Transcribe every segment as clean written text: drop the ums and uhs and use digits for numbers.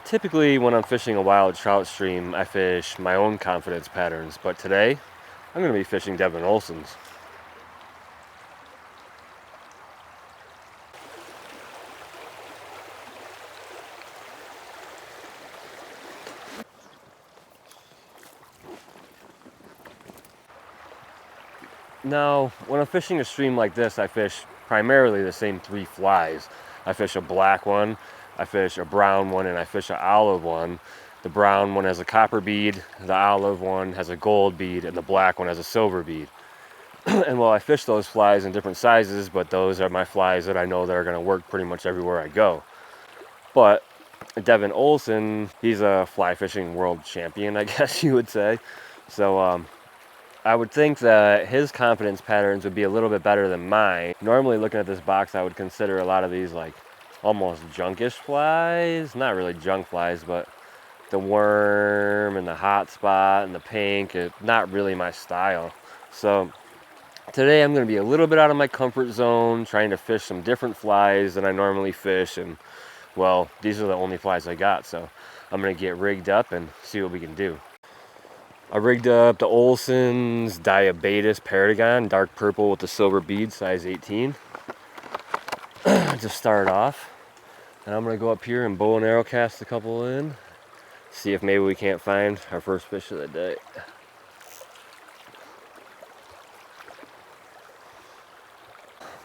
Typically, when I'm fishing a wild trout stream, I fish my own confidence patterns, but today, I'm going to be fishing Devin Olsen's. Now, when I'm fishing a stream like this, I fish primarily the same 3 flies. I fish a black one, I fish a brown one, and I fish an olive one. The brown one has a copper bead, the olive one has a gold bead, and the black one has a silver bead. And while I fish those flies in different sizes, but those are my flies that I know that are going to work pretty much everywhere I go. But Devin Olsen, he's a fly fishing world champion, I guess you would say. So I would think that his confidence patterns would be a little bit better than mine. Normally, looking at this box, I would consider a lot of these like almost junkish flies. Not really junk flies, but the worm and the hot spot and the pink, not really my style. So today I'm going to be a little bit out of my comfort zone, trying to fish some different flies than I normally fish. And well, these are the only flies I got, so I'm going to get rigged up and see what we can do. I rigged up the Olsen's Diabetes Perdigon, dark purple with the silver bead, size 18. To start off. And I'm going to go up here and bow and arrow cast a couple in. See if maybe we can't find our first fish of the day.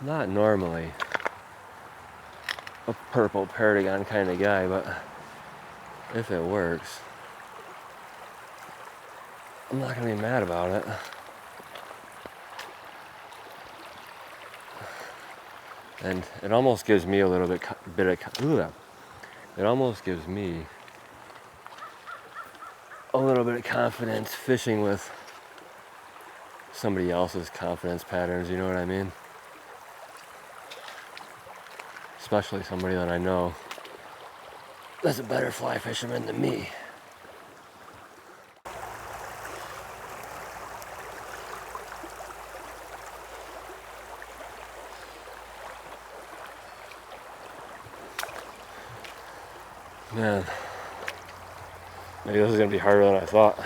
Not normally a purple Perdigon kind of guy, but if it works, I'm not going to be mad about it. And it almost gives me a little bit of, it almost gives me a little bit of confidence fishing with somebody else's confidence patterns, you know what I mean? Especially somebody that I know that's a better fly fisherman than me. Man, maybe this is gonna be harder than I thought.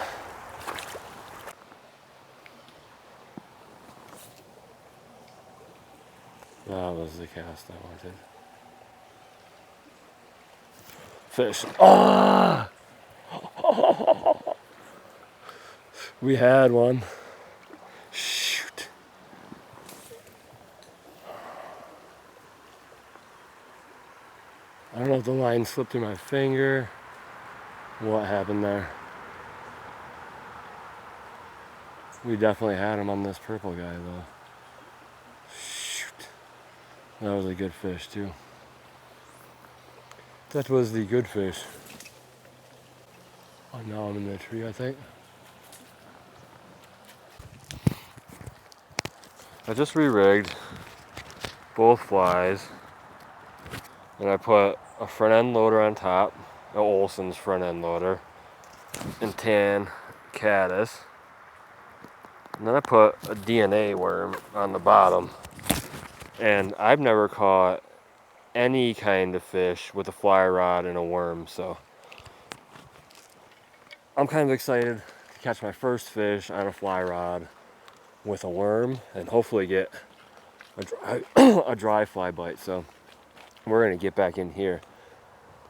That was the cast I wanted. Fish. Ah! We had one. Shoot. I don't know if the line slipped through my finger. What happened there? We definitely had him on this purple guy though. Shoot. That was a good fish too. That was the good fish. Oh, now I'm in the tree, I think. I just re-rigged both flies, and I put a front end loader on top, an Olsen's front end loader, and tan caddis. And then I put a DNA worm on the bottom. And I've never caught any kind of fish with a fly rod and a worm, so I'm kind of excited to catch my first fish on a fly rod with a worm and hopefully get a dry fly bite. So we're gonna get back in here.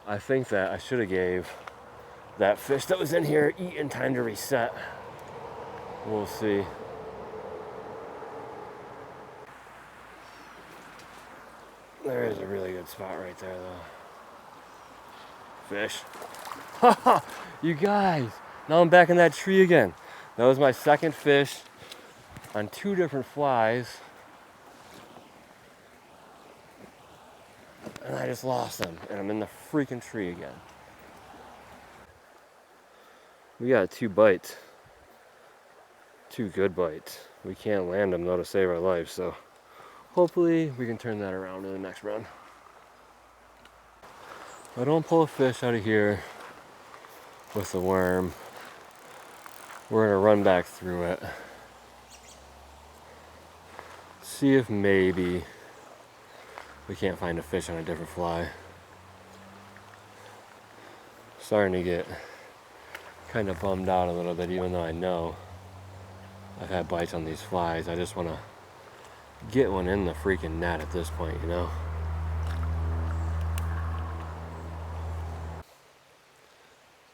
I think that I should have gave that fish that was in here eating time to reset. We'll see. There is a really good spot right there though. Fish. You guys, now I'm back in that tree again. That was my second fish on 2 different flies. And I just lost them, and I'm in the freaking tree again. We got 2 bites. 2 good bites. We can't land them though to save our lives, so hopefully we can turn that around in the next run. If I don't pull a fish out of here with the worm, we're gonna run back through it. See if maybe we can't find a fish on a different fly. Starting to get kind of bummed out a little bit, even though I know I've had bites on these flies. I just want to get one in the freaking net at this point, you know?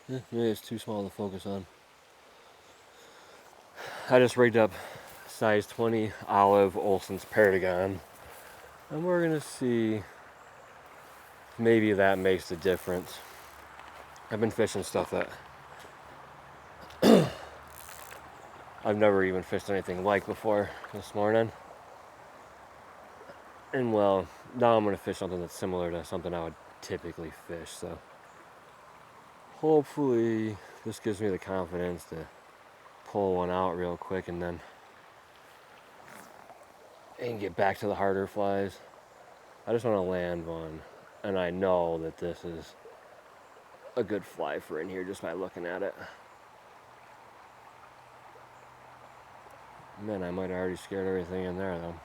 Maybe it's too small to focus on. I just rigged up size 20 olive Olsen's Perdigon, and we're gonna see maybe that makes the difference. I've been fishing stuff that I've never even fished anything like before this morning. And well, now I'm gonna fish something that's similar to something I would typically fish, so hopefully this gives me the confidence to pull one out real quick and then get back to the harder flies. I just want to land one, and I know that this is a good fly for in here just by looking at it. Man, I might have already scared everything in there though.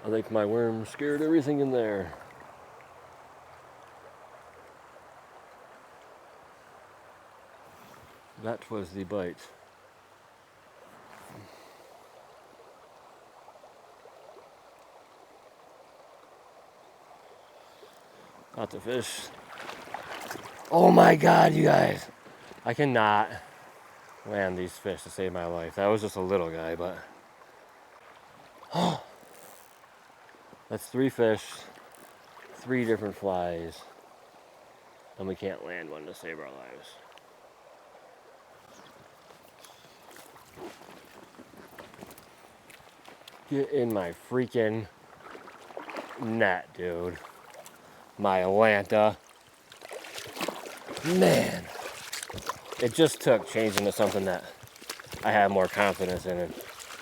I think my worm scared everything in there. That was the bite. Not the fish. Oh my God, you guys. I cannot land these fish to save my life. That was just a little guy, but that's 3 fish, 3 different flies, and we can't land one to save our lives. Get in my freaking net, dude. My Atlanta. Man, it just took changing to something that I had more confidence in, and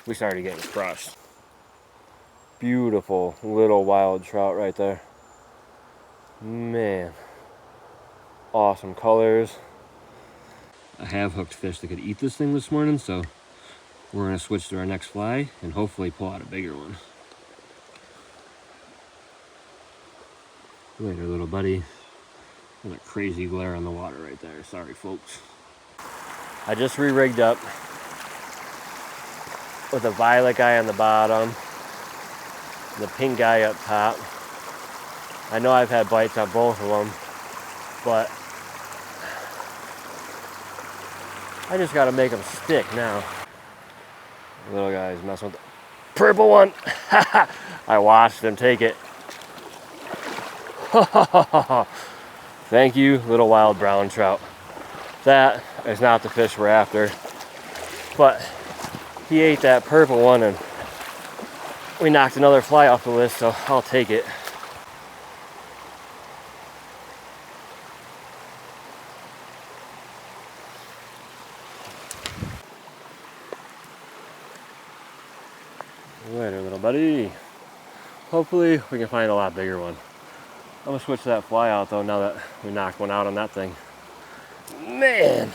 we started getting crushed. Beautiful little wild trout right there. Man, awesome colors. I have hooked fish that could eat this thing this morning, so we're gonna switch to our next fly and hopefully pull out a bigger one. Later, little buddy. There's a crazy glare on the water right there. Sorry, folks. I just re-rigged up with a violet guy on the bottom, and the pink guy up top. I know I've had bites on both of them, but I just gotta make them stick now. The little guy's messing with the purple one. I watched him take it. Thank you, little wild brown trout. That is not the fish we're after, but he ate that purple one and we knocked another fly off the list, so I'll take it. Later, little buddy. Hopefully we can find a lot bigger one. I'm gonna switch that fly out though now that we knocked one out on that thing. Man,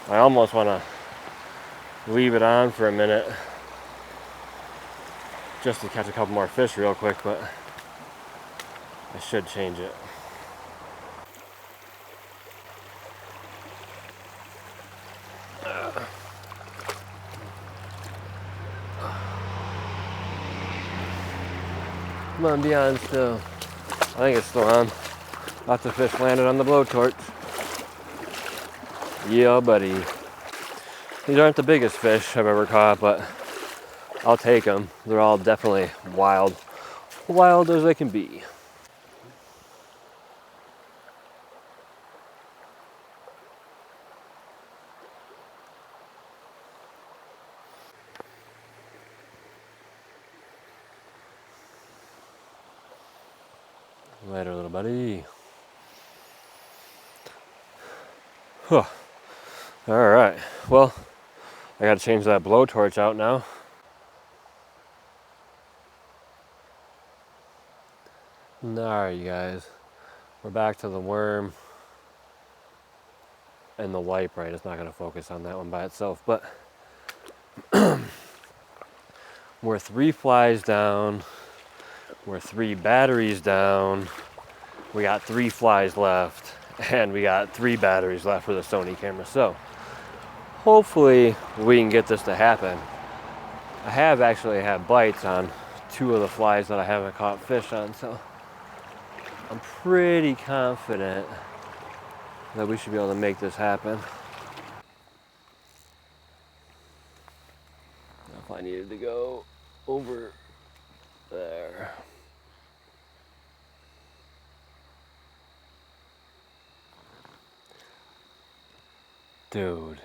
I almost wanna leave it on for a minute just to catch a couple more fish real quick, but I should change it. Come on, be on still. I think it's still on. Lots of fish landed on the blowtorch. Yeah, buddy. These aren't the biggest fish I've ever caught, but I'll take them. They're all definitely wild. Wild as they can be. Later, little buddy. Huh. All right. Well, I got to change that blowtorch out now. All right, you guys. We're back to the worm and the lite. Right, it's not going to focus on that one by itself, but we're 3 flies down. We're 3 batteries down. We got 3 flies left, and we got 3 batteries left for the Sony camera. So hopefully we can get this to happen. I have actually had bites on 2 of the flies that I haven't caught fish on, so I'm pretty confident that we should be able to make this happen. If I needed to go over there. Dude,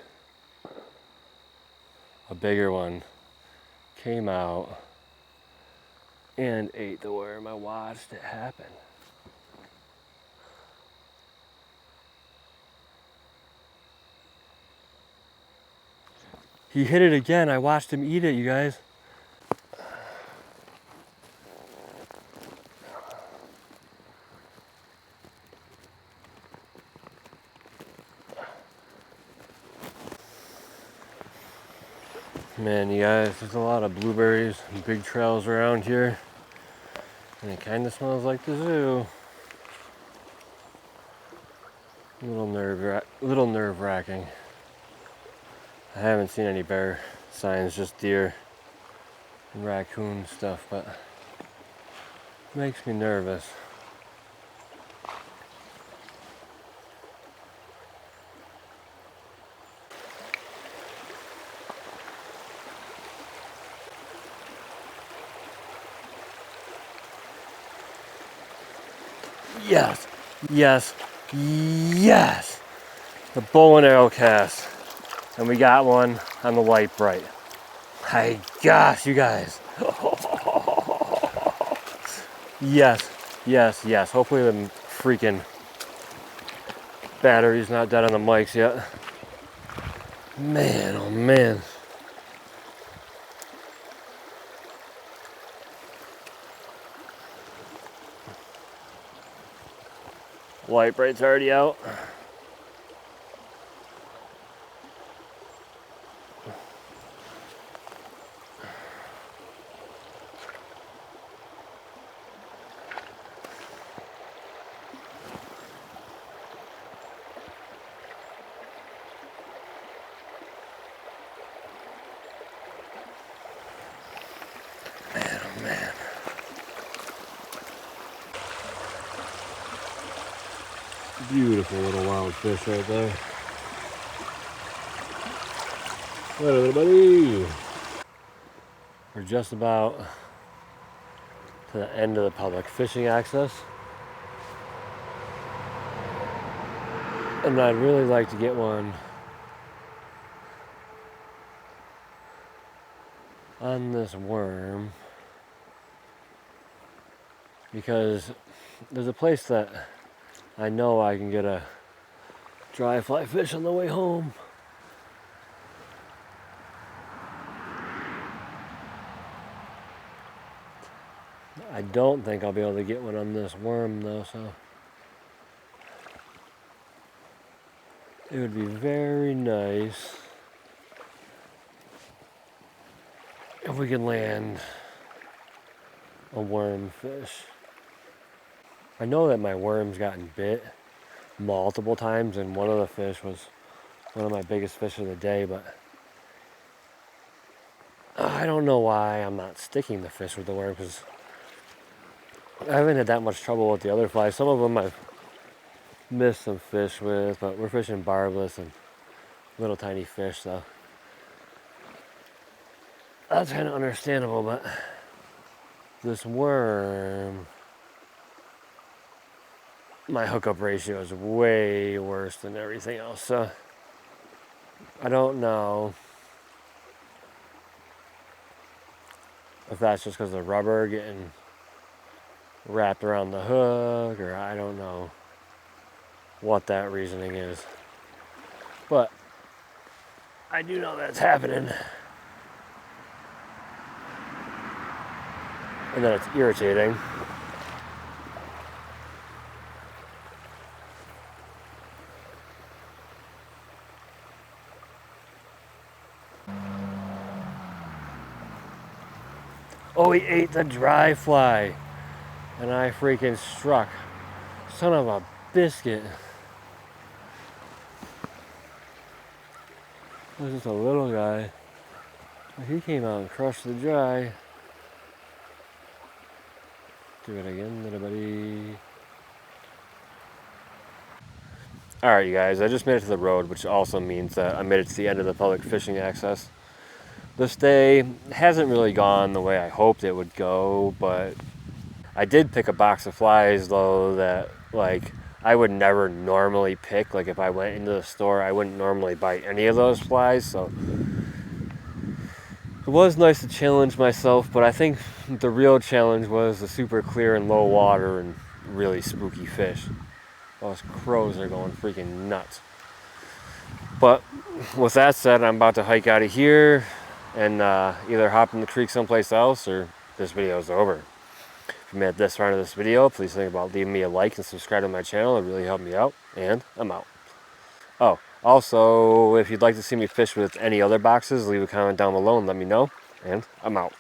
a bigger one came out and ate the worm. I watched it happen. He hit it again. I watched him eat it, you guys. Man, you guys, there's a lot of blueberries and big trails around here. And it kind of smells like the zoo. Little nerve-wracking. I haven't seen any bear signs, just deer and raccoon stuff, but it makes me nervous. Yes, yes, yes! The bow and arrow cast. And we got one on the light Brite. My gosh, you guys. Yes, yes, yes. Hopefully the freaking battery's not dead on the mics yet. Man, oh man. Light Brite's already out. Man, oh man. Beautiful little wild fish right there. Hello, little buddy. We're just about to the end of the public fishing access. And I'd really like to get one on this worm, because there's a place that I know I can get a dry fly fish on the way home. I don't think I'll be able to get one on this worm though, so it would be very nice if we could land a worm fish. I know that my worm's gotten bit multiple times, and one of the fish was one of my biggest fish of the day, but I don't know why I'm not sticking the fish with the worm, because I haven't had that much trouble with the other flies. Some of them I've missed some fish with, but we're fishing barbless and little tiny fish, so that's kind of understandable. But this worm, my hookup ratio is way worse than everything else, so I don't know if that's just because of the rubber getting wrapped around the hook, or I don't know what that reasoning is, but I do know that's happening, and that it's irritating. Oh, he ate the dry fly, and I freaking Son of a biscuit. It was just a little guy. He came out and crushed the dry. Do it again, little buddy. Alright, you guys, I just made it to the road, which also means that I made it to the end of the public fishing access. This day hasn't really gone the way I hoped it would go, but I did pick a box of flies, though, that, like, I would never normally pick. Like, if I went into the store, I wouldn't normally buy any of those flies, so it was nice to challenge myself, but I think the real challenge was the super clear and low water and really spooky fish. Those crows are going freaking nuts. But with that said, I'm about to hike out of here and either hop in the creek someplace else or this video is over. If you made it this far into this video, please think about leaving me a like and subscribe to my channel. It really helped me out, and I'm out. Oh, also, if you'd like to see me fish with any other boxes, leave a comment down below and let me know, and I'm out.